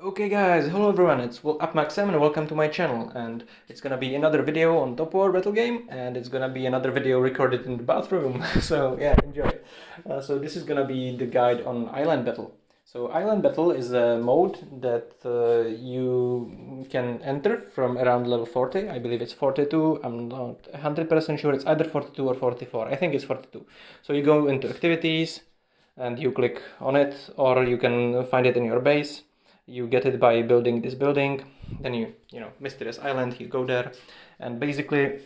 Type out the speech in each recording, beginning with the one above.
Okay guys, hello everyone, it's UpMaxM and welcome to my channel, and it's gonna be another video on Top War Battle Game, and it's gonna be another video recorded in the bathroom, so yeah, enjoy. So this is gonna be the guide on Island Battle. So Island Battle is a mode that you can enter from around level 40, I believe it's 42, I'm not 100% sure, it's either 42 or 44, I think it's 42. So you go into activities, and you click on it, or you can find it in your base. You get it by building this building, then you know, mysterious island, you go there, and basically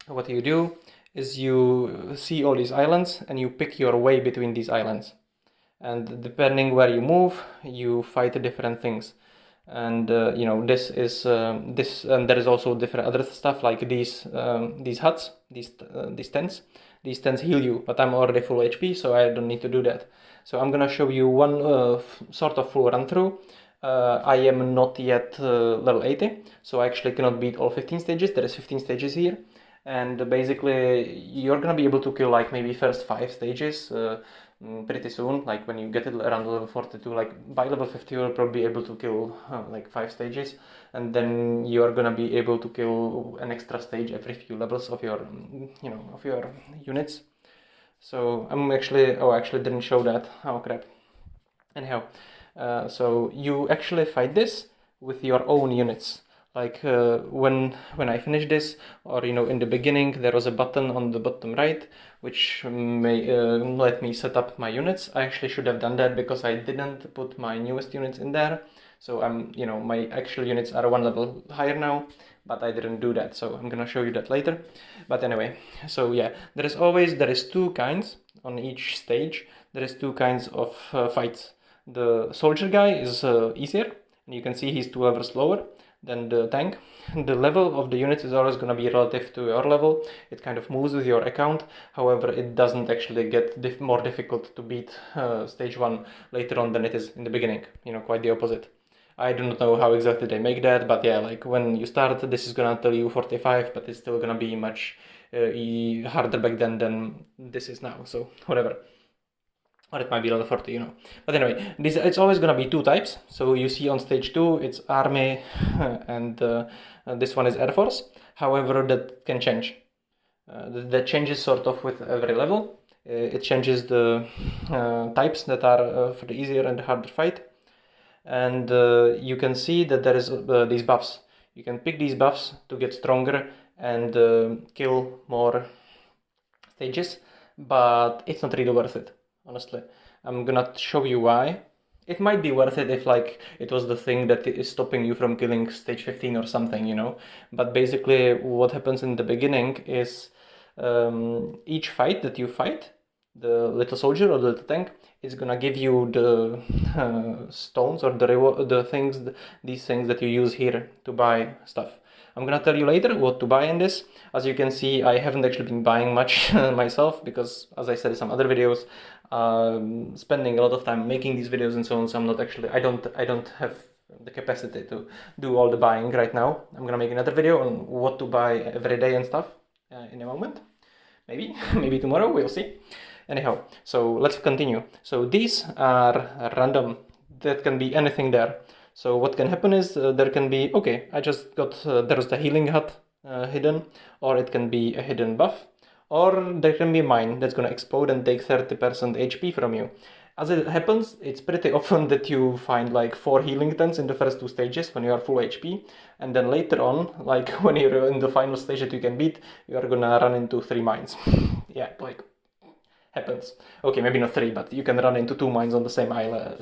what you do is you see all these islands and you pick your way between these islands, and depending where you move you fight different things. And you know, this is this, and there is also different other stuff like these huts, these tents. These tents heal you, but I'm already full HP, so I don't need to do that. So I'm gonna show you one sort of full run through. I am not yet level 80, so I actually cannot beat all 15 stages. There is 15 stages here, and basically you're gonna be able to kill like maybe first 5 stages pretty soon. Like when you get it around level 42, like by level 50 you'll probably be able to kill like 5 stages, and then you are gonna be able to kill an extra stage every few levels of your, you know, of your units. So I'm actually, oh, I actually didn't show that. Oh crap. Anyhow, so you actually fight this with your own units. Like when I finish this, or you know, in the beginning there was a button on the bottom right which may let me set up my units. I actually should have done that because I didn't put my newest units in there. So I'm, you know, my actual units are one level higher now, but I didn't do that. So I'm gonna show you that later. But anyway, so yeah, there is two kinds on each stage. There is two kinds of fights. The soldier guy is easier, and you can see he's 2 levels lower than the tank. The level of the units is always going to be relative to your level. It kind of moves with your account. However, it doesn't actually get more difficult to beat stage 1 later on than it is in the beginning. You know, quite the opposite. I do not know how exactly they make that, but yeah, like when you start, this is gonna tell you 45, but it's still gonna be much harder back then than this is now, so whatever. Or it might be level 40, you know. But anyway, it's always gonna be two types. So you see on stage 2, it's army, and this one is air force. However, that can change. That changes sort of with every level. It changes the types that are for the easier and the harder fight. And you can see that there is these buffs. You can pick these buffs to get stronger and kill more stages, but it's not really worth it, honestly. I'm gonna show you why. It might be worth it if like it was the thing that is stopping you from killing stage 15 or something, you know. But basically what happens in the beginning is each fight that you fight, the little soldier or the little tank is gonna give you the stones or the things, these things that you use here to buy stuff. I'm gonna tell you later what to buy in this. As you can see, I haven't actually been buying much myself because, as I said in some other videos, spending a lot of time making these videos and so on. So I'm not actually, I don't have the capacity to do all the buying right now. I'm gonna make another video on what to buy every day and stuff in a moment. Maybe, maybe tomorrow, we'll see. Anyhow, so let's continue. So these are random. That can be anything there. So what can happen is there can be, okay, I just got, there's the healing hut hidden, or it can be a hidden buff, or there can be a mine that's going to explode and take 30% HP from you. As it happens, it's pretty often that you find like 4 healing tents in the first 2 stages when you are full HP, and then later on, like when you're in the final stage that you can beat, you are gonna run into 3 mines. Yeah, like happens. Okay, maybe not 3, but you can run into 2 mines on the same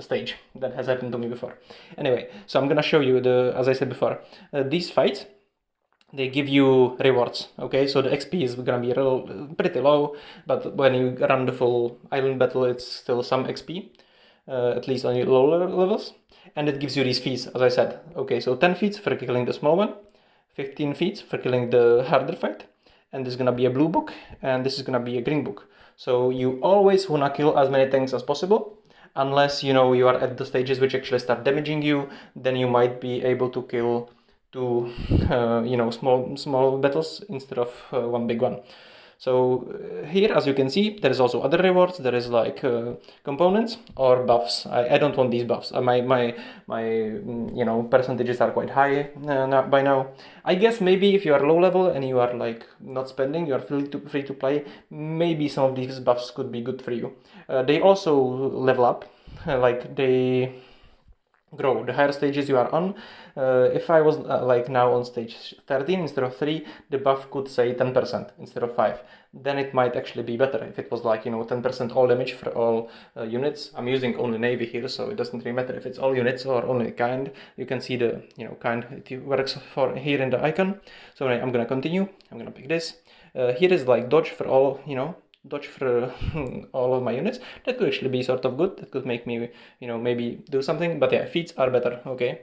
stage. That has happened to me before. Anyway, so I'm gonna show you the, as I said before, these fights, they give you rewards. Okay, so the XP is gonna be pretty low, but when you run the full island battle, it's still some XP, at least on your lower levels, and it gives you these feats, as I said. Okay, so 10 feats for killing the small one, 15 feats for killing the harder fight, and this is gonna be a blue book, and this is gonna be a green book. So you always wanna kill as many tanks as possible, unless you know you are at the stages which actually start damaging you. Then you might be able to kill 2 you know, small battles instead of one big one. So here, as you can see, there is also other rewards. There is like components or buffs. I don't want these buffs. My percentages are quite high by now. I guess maybe if you are low level and you are like not spending, you are free to play, maybe some of these buffs could be good for you. They also level up, like they grow the higher stages you are on. If I was like now on stage 13 instead of 3, the buff could say 10% instead of 5. Then it might actually be better if it was like 10% all damage for all units. I'm using only navy here, so it doesn't really matter if it's all units or only kind. You can see the kind it works for here in the icon. So I'm gonna continue. I'm gonna pick this. Here is like dodge for all dodge for all of my units. That could actually be sort of good. That could make me, maybe do something. But yeah, feats are better. Okay,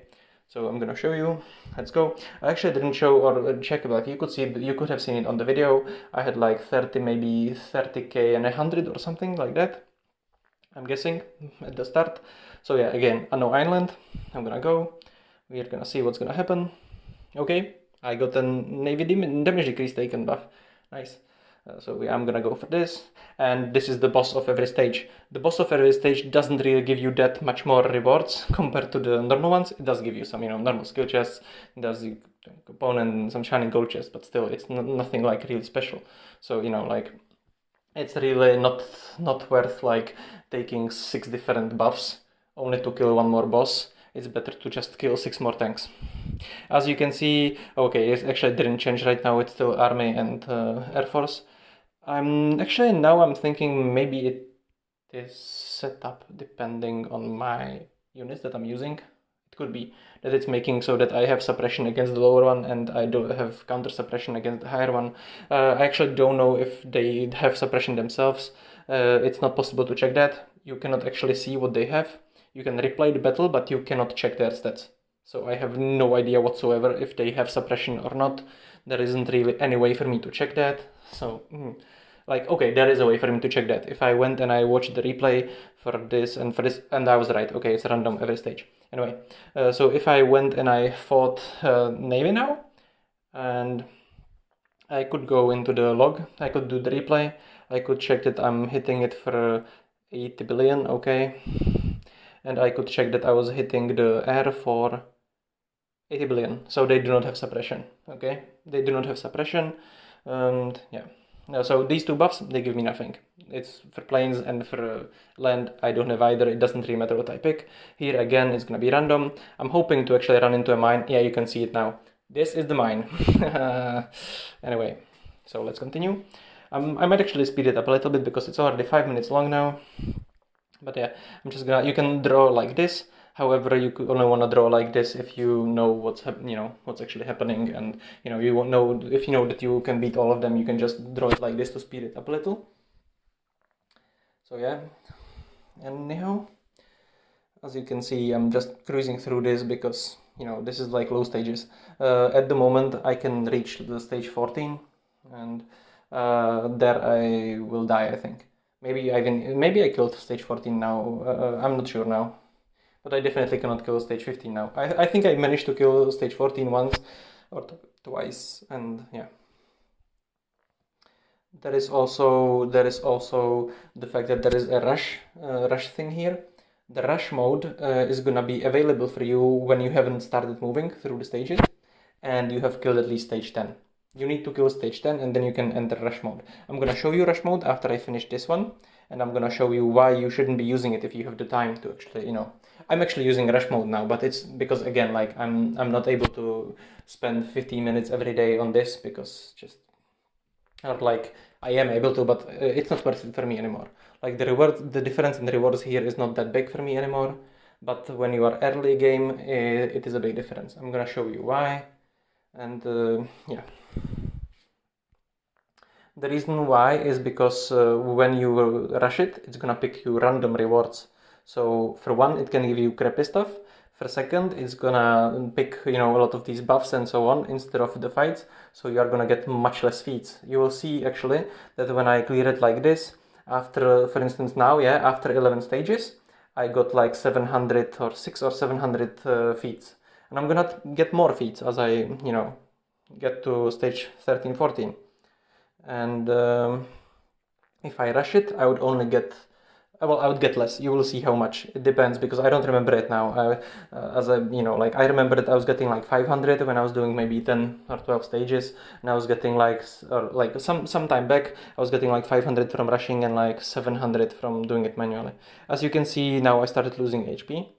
so I'm gonna show you. Let's go. I actually didn't show or check, but you could have seen it on the video. I had like 30, maybe 30k and 100 or something like that, I'm guessing, at the start. So yeah, again, unknown island. I'm gonna go. We're gonna see what's gonna happen. Okay, I got a navy damage decrease taken buff. Nice. So I'm gonna go for this, and this is the boss of every stage. The boss of every stage doesn't really give you that much more rewards compared to the normal ones. It does give you some, normal skill chests, it does the component and some shining gold chests, but still, it's nothing like really special. So like it's really not worth like taking 6 different buffs only to kill one more boss. It's better to just kill 6 more tanks. As you can see, okay, it actually didn't change right now. It's still army and air force. I'm thinking maybe it is set up depending on my units that I'm using. It could be that it's making so that I have suppression against the lower one and I don't have counter suppression against the higher one. I actually don't know if they have suppression themselves. It's not possible to check that. You cannot actually see what they have. You can replay the battle, but you cannot check their stats. So I have no idea whatsoever if they have suppression or not. There isn't really any way for me to check that. So, okay, there is a way for me to check that. If I went and I watched the replay for this, and I was right. Okay, it's random every stage. Anyway, so if I went and I fought Navy now, and I could go into the log, I could do the replay, I could check that I'm hitting it for 80 billion, okay. And I could check that I was hitting the air for 80 billion. So they do not have suppression, okay? They do not have suppression, and yeah. So these two buffs, they give me nothing. It's for planes and for land, I don't have either. It doesn't really matter what I pick. Here again, it's gonna be random. I'm hoping to actually run into a mine. Yeah, you can see it now. This is the mine. Anyway, so let's continue. I might actually speed it up a little bit because it's already 5 minutes long now. But yeah, I'm just gonna, you can draw like this. However, you could only want to draw like this if you know what's actually happening, and you won't know, if you know that you can beat all of them, you can just draw it like this to speed it up a little. So yeah, anyhow, as you can see, I'm just cruising through this because this is like low stages. At the moment, I can reach the stage 14, and there I will die, I think. Maybe I killed stage 14 now. I'm not sure now. But I definitely cannot kill stage 15 now. I think I managed to kill stage 14 once or twice, and yeah. There is also the fact that there is a rush thing here. The rush mode is gonna be available for you when you haven't started moving through the stages and you have killed at least stage 10. You need to kill stage 10 and then you can enter rush mode. I'm gonna show you rush mode after I finish this one, and I'm gonna show you why you shouldn't be using it if you have the time to actually, I'm actually using rush mode now, but it's because again, like I'm not able to spend 15 minutes every day on this because or like I am able to, but it's not worth it for me anymore. Like the difference in the rewards here is not that big for me anymore. But when you are early game, it is a big difference. I'm gonna show you why, and yeah. The reason why is because when you rush it, it's gonna pick you random rewards. So for one, it can give you crappy stuff. For second, it's gonna pick a lot of these buffs and so on instead of the fights. So you are gonna get much less feats. You will see actually that when I clear it like this, after, for instance now, yeah, after 11 stages, I got like 700 or 6 or 700 feats. And I'm gonna get more feats as I, get to stage 13, 14. and if I rush it, I would only get, well, I would get less. You will see how much. It depends, because I don't remember it now. Like I remember that I was getting like 500 when I was doing maybe 10 or 12 stages, and I was getting like, or like some time back, I was getting like 500 from rushing and like 700 from doing it manually. As you can see now, I started losing HP.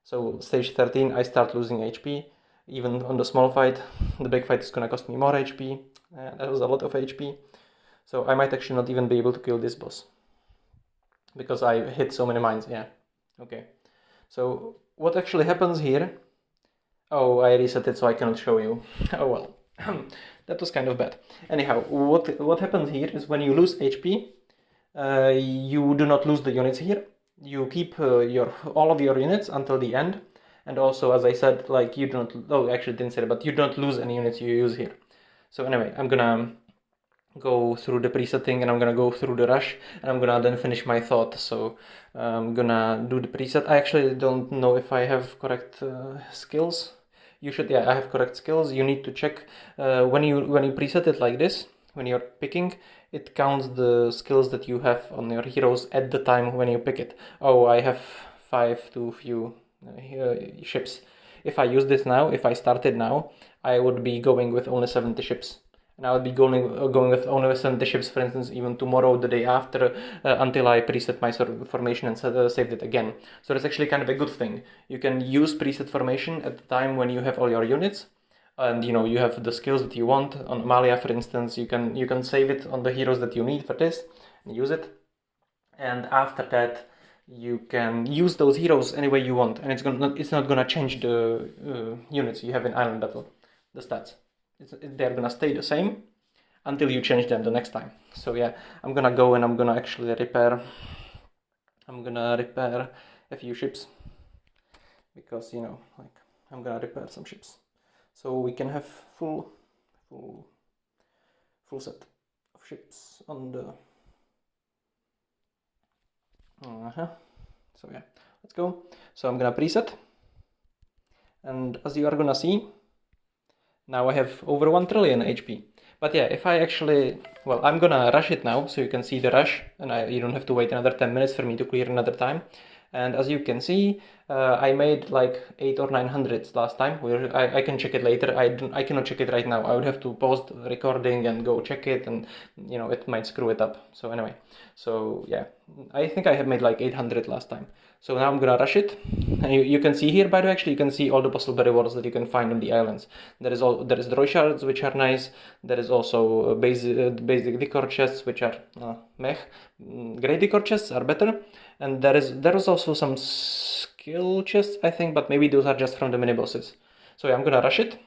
So stage 13, I start losing HP. Even on the small fight, the big fight is gonna cost me more HP. That was a lot of HP. So I might actually not even be able to kill this boss, because I hit so many mines. Yeah, okay. So what actually happens here? Oh, I reset it so I cannot show you. Oh well, that was kind of bad. Anyhow, what happens here is when you lose HP, you do not lose the units here. You keep all of your units until the end. And also, as I said, like you do not, oh, actually didn't say it, but you don't lose any units you use here. So anyway, I'm gonna go through the presetting, and I'm gonna go through the rush, and I'm gonna then finish my thought. So I'm gonna do the preset. I actually don't know if I have correct skills. You should, yeah, I have correct skills. You need to check when you preset it like this, when you're picking, it counts the skills that you have on your heroes at the time when you pick it. Oh, I have 5 too few ships. If I use this now, if I started now, I would be going with only 70 ships. And I would be going with only 70 ships, for instance, even tomorrow, the day after, until I preset my sort of formation and saved it again. So that's actually kind of a good thing. You can use preset formation at the time when you have all your units, and you have the skills that you want. On Amalia, for instance, you can save it on the heroes that you need for this and use it. And after that, you can use those heroes any way you want, and it's not gonna change the units you have in Island Battle, the stats. They're gonna stay the same until you change them the next time. So yeah, I'm gonna go and I'm gonna actually repair. I'm gonna repair a few ships, because like I'm gonna repair some ships, so we can have full set of ships on the. So yeah, let's go. So I'm gonna preset, and as you are gonna see, now I have over 1 trillion HP. But yeah, if I actually, well, I'm gonna rush it now, so you can see the rush, and you don't have to wait another 10 minutes for me to clear another time. And as you can see, I made like 8 or 900 last time. I can check it later. I cannot check it right now. I would have to pause the recording and go check it, and it might screw it up. So anyway, so yeah, I think I have made like 800 lase time. So now I'm gonna rush it. And you can see here, by the way, actually you can see all the possible rewards that you can find on the islands. There is the Roy shards, which are nice. There is also basic decor chests, which are meh. Great decor chests are better. And there is also some skill chests, I think, but maybe those are just from the mini bosses. So yeah, I'm gonna rush it,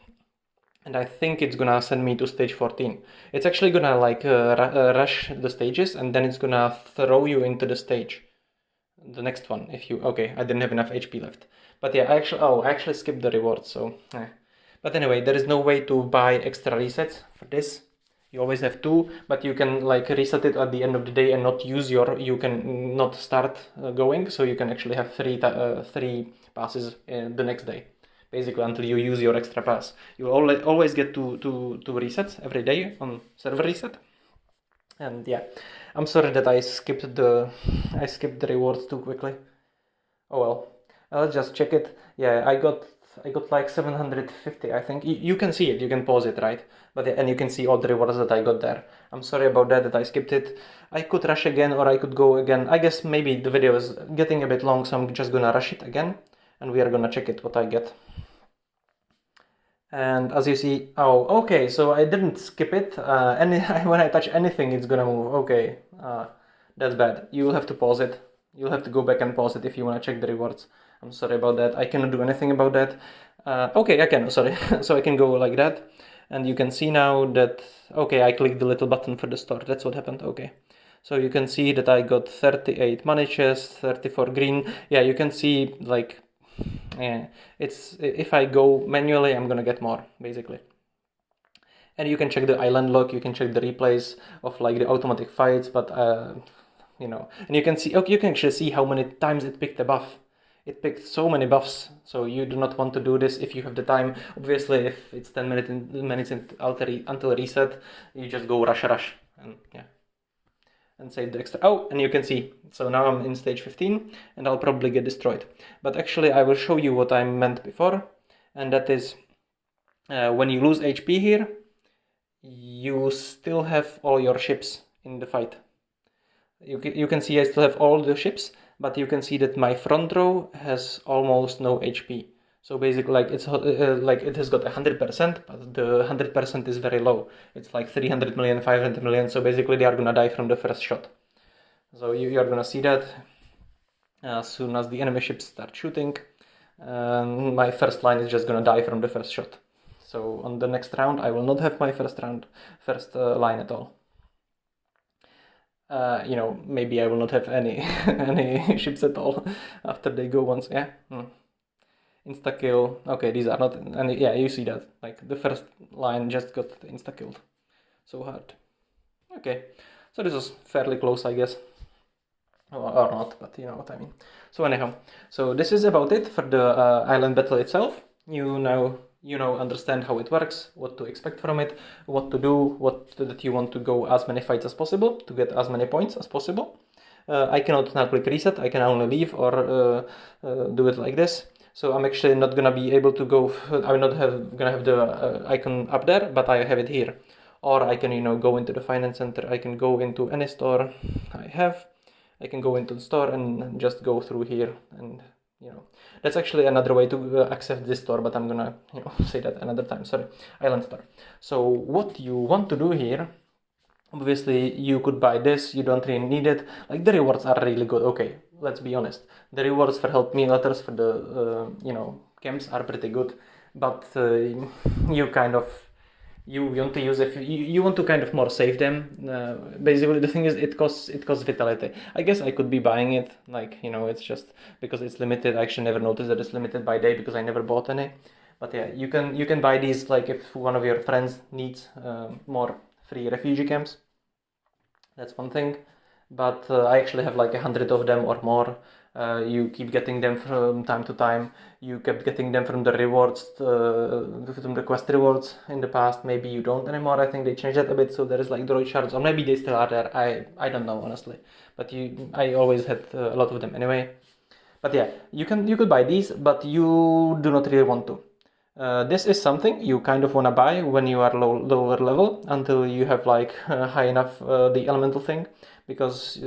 and I think it's gonna send me to stage 14. It's actually gonna like rush the stages, and then it's gonna throw you into the stage, the next one. Okay, I didn't have enough HP left, but yeah, I actually skipped the reward. So, but anyway, there is no way to buy extra resets for this. You always have 2, but you can like reset it at the end of the day and not use you can not start going, so you can actually have 3 passes the next day, basically, until you use your extra pass. You will always get two resets every day on server reset. And yeah, I'm sorry that I skipped the rewards too quickly. Oh well, let's just check it. Yeah, I got like 750, I think. You can see it, you can pause it, right? But and you can see all the rewards that I got there. I'm sorry about that I skipped it. I could rush again, or I could go again. I guess maybe the video is getting a bit long, so I'm just gonna rush it again, and we are gonna check it what I get. And as you see, oh, okay, so I didn't skip it. When I touch anything, it's gonna move. Okay, that's bad. You will have to pause it. You'll have to go back and pause it if you want to check the rewards. I'm sorry about that. I cannot do anything about that. Okay, I can, sorry. So I can go like that. And you can see now that, okay, I clicked the little button for the store. That's what happened, okay. So you can see that I got 38 money chests, 34 green. Yeah, you can see like, if I go manually, I'm gonna get more, basically. And you can check the island log, you can check the replays of like the automatic fights, but and you can see, okay, you can actually see how many times it picked a buff. It picked so many buffs, so you do not want to do this if you have the time. Obviously, if it's 10 minutes until reset, you just go rush, and yeah, and save the extra. Oh, and you can see, so now I'm in stage 15 and I'll probably get destroyed. But actually I will show you what I meant before, and that is when you lose HP here, you still have all your ships in the fight. You can see I still have all the ships, but you can see that my front row has almost no HP. So basically, like it's like it has got 100%, but the 100% is very low. It's like 300 million, 500 million. So basically, they are gonna die from the first shot. So you are gonna see that as soon as the enemy ships start shooting. My first line is just gonna die from the first shot. So on the next round, I will not have my first line at all. You know, maybe I will not have any any ships at all after they go once. Yeah. Insta kill. Okay, these are not any. Yeah, you see that. Like the first line just got insta killed. So hard. Okay, so this was fairly close, I guess. Or not, but you know what I mean. So anyhow, so this is about it for the island battle itself. You now understand how it works, what to expect from it, what to do, that you want to go as many fights as possible to get as many points as possible. I cannot now click reset. I can only leave or do it like this. So I'm actually not gonna be able to go. I'm not gonna have the icon up there, but I have it here. Or I can go into the finance center. I can go into any store I have. I can go into the store and just go through here, and that's actually another way to access this store, but I'm gonna say that another time. Sorry, island store. So what you want to do here, obviously you could buy this, you don't really need it. Like the rewards are really good. Okay, let's be honest, the rewards for help me letters for the camps are pretty good, but you kind of want to use you want to kind of more save them. Basically the thing is it costs vitality. I guess I could be buying it, like it's just because it's limited. I actually never noticed that it's limited by day because I never bought any. But yeah, you can buy these, like if one of your friends needs more free refugee camps. That's one thing. But I actually have like 100 of them or more. You keep getting them from time to time. You kept getting them from the rewards, from the quest rewards in the past. Maybe you don't anymore. I think they changed that a bit, so there is like droid shards, or maybe they still are there. I don't know honestly. But I always had a lot of them anyway. But yeah, you could buy these, but you do not really want to. This is something you kind of want to buy when you are lower level, until you have like high enough the elemental thing, because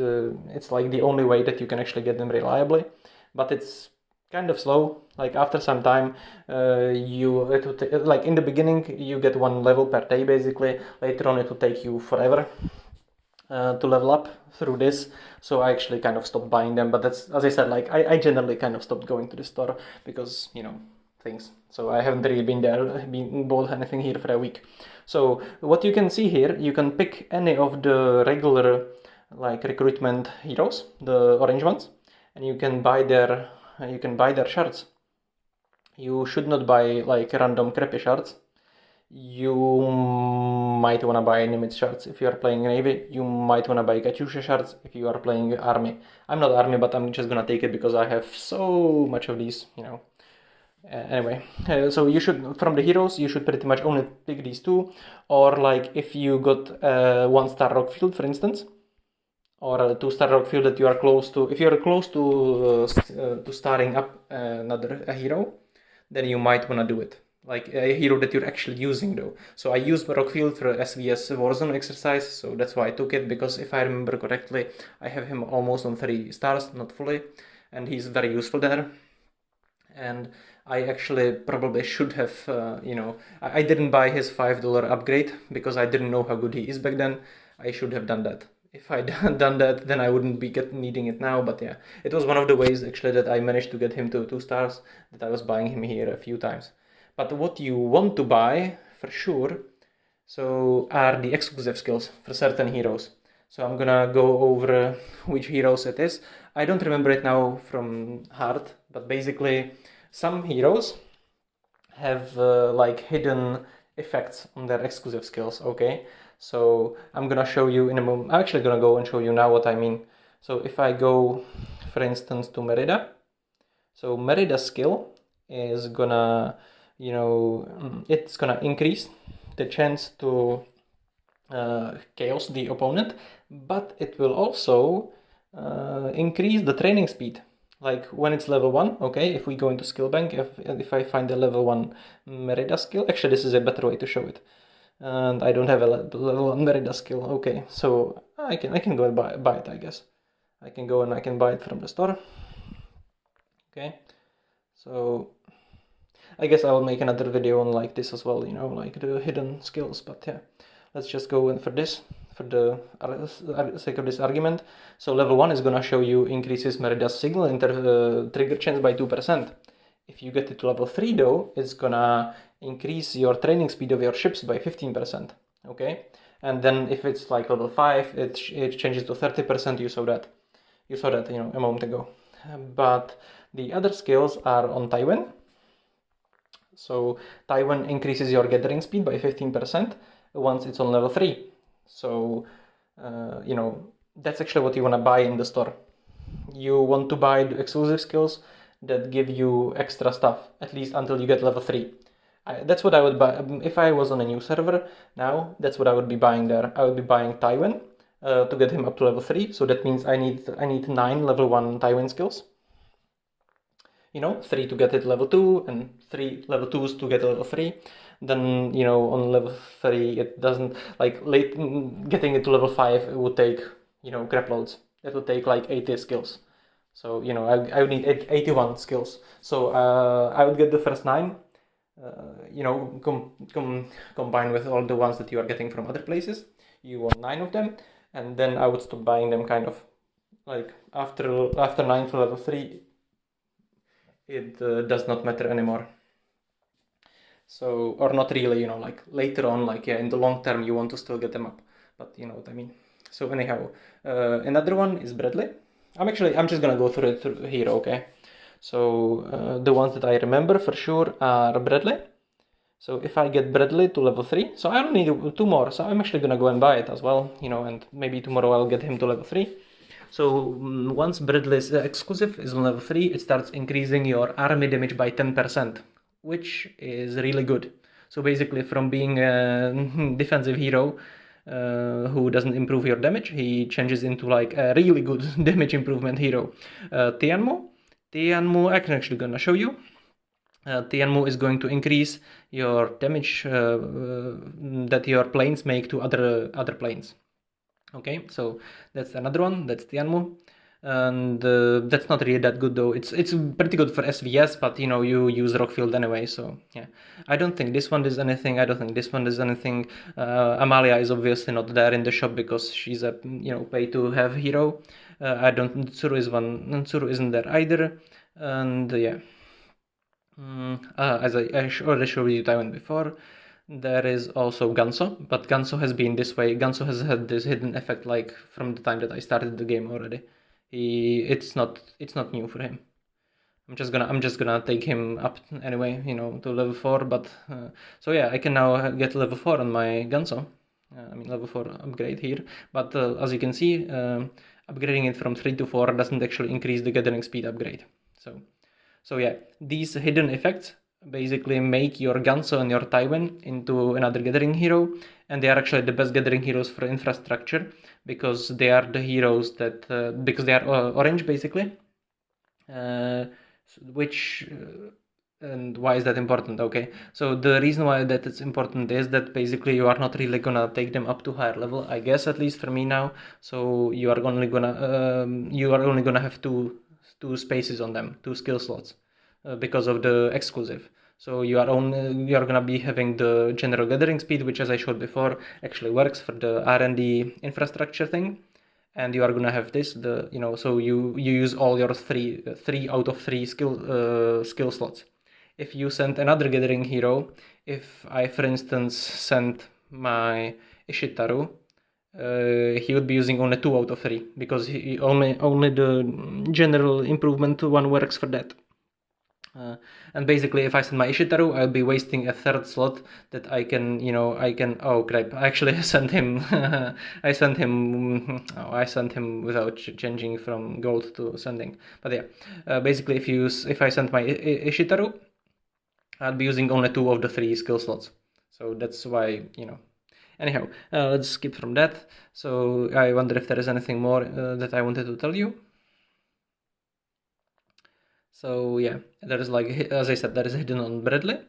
it's like the only way that you can actually get them reliably. But it's kind of slow. Like after some time, like in the beginning you get one level per day basically. Later on it will take you forever to level up through this. So I actually kind of stopped buying them. But that's, as I said, like I generally kind of stopped going to the store because things. So I haven't really been bought anything here for a week. So what you can see here, you can pick any of the regular like recruitment heroes, the orange ones, and you can buy their shards. You should not buy like random crappy shards. You might want to buy Nimitz shards if you are playing Navy. You might want to buy Katyusha shards if you are playing Army. I'm not Army, but I'm just gonna take it because I have so much of these, Anyway, so you should, from the heroes, you should pretty much only pick these two, or like if you got a 1-star rock field, for instance, or a 2-star rock field that you are close to. If you are close to starring up a hero, then you might want to do it. Like a hero that you're actually using though. So I used Rockfield for SVS Warzone exercise, so that's why I took it, because if I remember correctly, I have him almost on 3 stars, not fully, and he's very useful there. And I actually probably should have, I didn't buy his $5 upgrade because I didn't know how good he is back then. I should have done that. If I'd done that, then I wouldn't be needing it now. But yeah, it was one of the ways actually that I managed to get him to 2 stars, that I was buying him here a few times. But what you want to buy for sure, so are the exclusive skills for certain heroes. So I'm gonna go over which heroes it is. I don't remember it now from heart, but basically some heroes have like hidden effects on their exclusive skills, okay? So I'm gonna show you in a moment. I'm actually gonna go and show you now what I mean. So if I go, for instance, to Merida, so Merida's skill is gonna, it's gonna increase the chance to chaos the opponent, but it will also increase the training speed. Like when it's level 1, okay, if we go into skill bank, if I find a level 1 Merida skill, actually this is a better way to show it. And I don't have a level 1 Merida skill, okay, so I can go and buy it, I guess. I can go and I can buy it from the store. Okay, so I guess I'll make another video on like this as well, you know, like the hidden skills, but yeah, let's just go in for this, for the sake of this argument. So level 1 is gonna show you increases Merida's signal trigger chance by 2%. If you get it to level 3 though, it's gonna increase your training speed of your ships by 15%, okay? And then if it's like level 5, it changes to 30%, you saw that, you know, a moment ago. But the other skills are on Taiwan. So Taiwan increases your gathering speed by 15% once it's on level 3. So, you know, that's actually what you want to buy in the store. You want to buy the exclusive skills that give you extra stuff, at least until you get level 3. That's what I would buy. If I was on a new server now, that's what I would be buying there. I would be buying Taiwan to get him up to level 3. So that means I need 9 level 1 Taiwan skills. You know, 3 to get it level 2 and 3 level 2s to get level 3. Then, you know, on level 3 it doesn't, like, getting it to level 5 it would take, you know, crap loads. It would take like 80 skills. So, you know, I would need 81 skills. So I would get the first 9, you know, combined with all the ones that you are getting from other places. You want 9 of them, and then I would stop buying them kind of like after 9 to level 3. It does not matter anymore. So, or not really, you know, like later on, like, yeah, in the long term, you want to still get them up, but you know what I mean. So anyhow, another one is Bradley. I'm just gonna go through it here, okay? So the ones that I remember for sure are Bradley. So if I get Bradley to level 3, so I don't need 2 more, so I'm actually gonna go and buy it as well, you know, and maybe tomorrow I'll get him to level 3. So once Bradley's exclusive is on level 3, it starts increasing your army damage by 10%, which is really good. So basically from being a defensive hero who doesn't improve your damage, he changes into like a really good damage improvement hero. Tianmu, I'm actually gonna show you. Tianmu is going to increase your damage that your planes make to other planes. Okay, so that's another one, that's Tianmu. And that's not really that good though. It's pretty good for SVS, but you know, you use Rockfield anyway, so yeah. I don't think this one does anything. I don't think this one does anything. Amalia is obviously not there in the shop because she's a, you know, pay to have hero. I don't, Tsuru isn't there either. And yeah. As I already showed you Taiwan before, there is also Ganso, but Ganso has been this way. Ganso has had this hidden effect like from the time that I started the game already. It's not new for him. I'm just gonna take him up anyway, you know, to level 4. But so yeah, I can now get level 4 on my Ganso. I mean level 4 upgrade here. But as you can see, upgrading it from 3 to 4 doesn't actually increase the gathering speed upgrade. So yeah, these hidden effects basically make your Ganso and your Taiwan into another gathering hero, and they are actually the best gathering heroes for infrastructure because they are the heroes that because they are orange basically. And why is that important? Okay, so the reason why that it's important is that basically you are not really gonna take them up to higher level, I guess, at least for me now. So you are only gonna have two spaces on them, 2 skill slots, because of the exclusive. So you are gonna be having the general gathering speed, which, as I showed before, actually works for the R&D infrastructure thing, and you are gonna have this, so you use all your three out of 3 skill slots. If you send another gathering hero, if I, for instance, send my Ishitaru, he would be using only 2 out of 3 because he only the general improvement one works for that. And basically, if I send my Ishitaru, I'll be wasting a 3rd slot that I can, oh crap, I actually sent him, I sent him without changing from gold to sending. But yeah, basically if I send my Ishitaru, I'll be using only 2 of the 3 skill slots. So that's why, Anyhow, let's skip from that. So I wonder if there is anything more that I wanted to tell you. So yeah, there is like, as I said, there is a hidden on Bradley.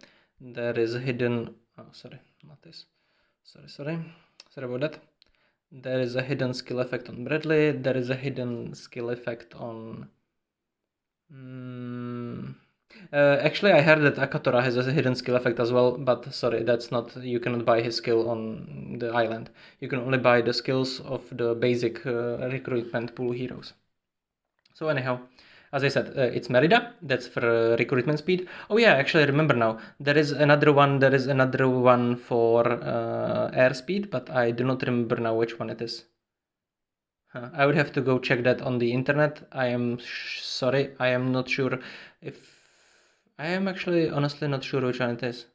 There is a hidden, oh sorry, not this. Sorry about that. There is a hidden skill effect on Bradley. There is a hidden skill effect on... actually, I heard that Akatora has a hidden skill effect as well, but sorry, that's not... You cannot buy his skill on the island. You can only buy the skills of the basic recruitment pool heroes. So anyhow, as I said, it's Merida. That's for recruitment speed. Oh yeah, actually I remember now. There is another one. There is another one for air speed, but I do not remember now which one it is. I would have to go check that on the internet. I am sorry. I am not sure if... I am actually honestly not sure which one it is.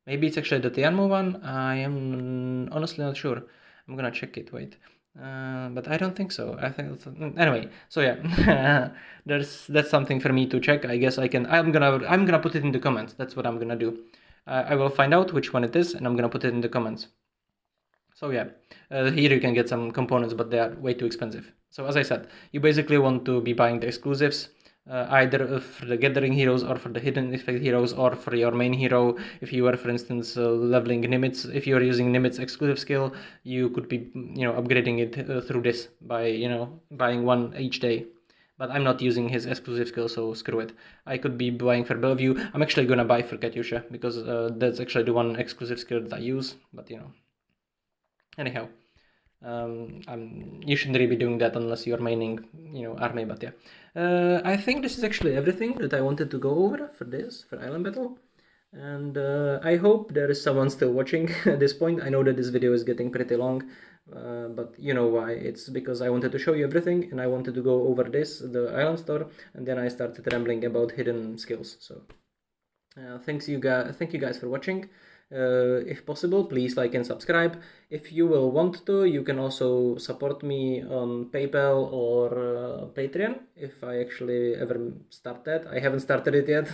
Maybe it's actually the Tianmu one. I am honestly not sure. I'm gonna check it. Wait. But I don't think so. I think anyway. So yeah, that's something for me to check. I guess I can. I'm gonna put it in the comments. That's what I'm gonna do. I will find out which one it is, and I'm gonna put it in the comments. So yeah, here you can get some components, but they are way too expensive. So as I said, you basically want to be buying the exclusives. Either for the gathering heroes or for the hidden effect heroes or for your main hero. If you are, for instance, leveling Nimitz, if you are using Nimitz exclusive skill, you could be, upgrading it through this by, buying one each day. But I'm not using his exclusive skill, so screw it. I could be buying for Bellevue. I'm actually gonna buy for Katyusha because that's actually the one exclusive skill that I use. But anyhow. You shouldn't really be doing that unless you're maining, army, but yeah. I think this is actually everything that I wanted to go over for Island Battle. And I hope there is someone still watching at this point. I know that this video is getting pretty long, but you know why. It's because I wanted to show you everything and I wanted to go over the island store, and then I started rambling about hidden skills. So thank you guys for watching. If possible, please like and subscribe. If you will want to, you can also support me on PayPal or Patreon if I actually ever start that. I haven't started it yet.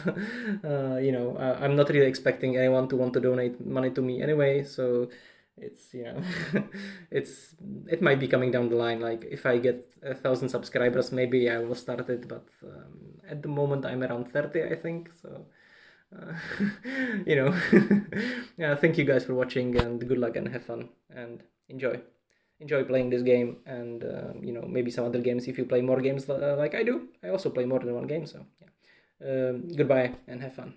I'm not really expecting anyone to want to donate money to me anyway, so it's it might be coming down the line. Like if I get 1,000 subscribers, maybe I will start it, but at the moment I'm around 30, I think, so yeah, thank you guys for watching, and good luck and have fun and enjoy playing this game, and maybe some other games if you play more games like I do. I also play more than one game, so yeah. Goodbye and have fun.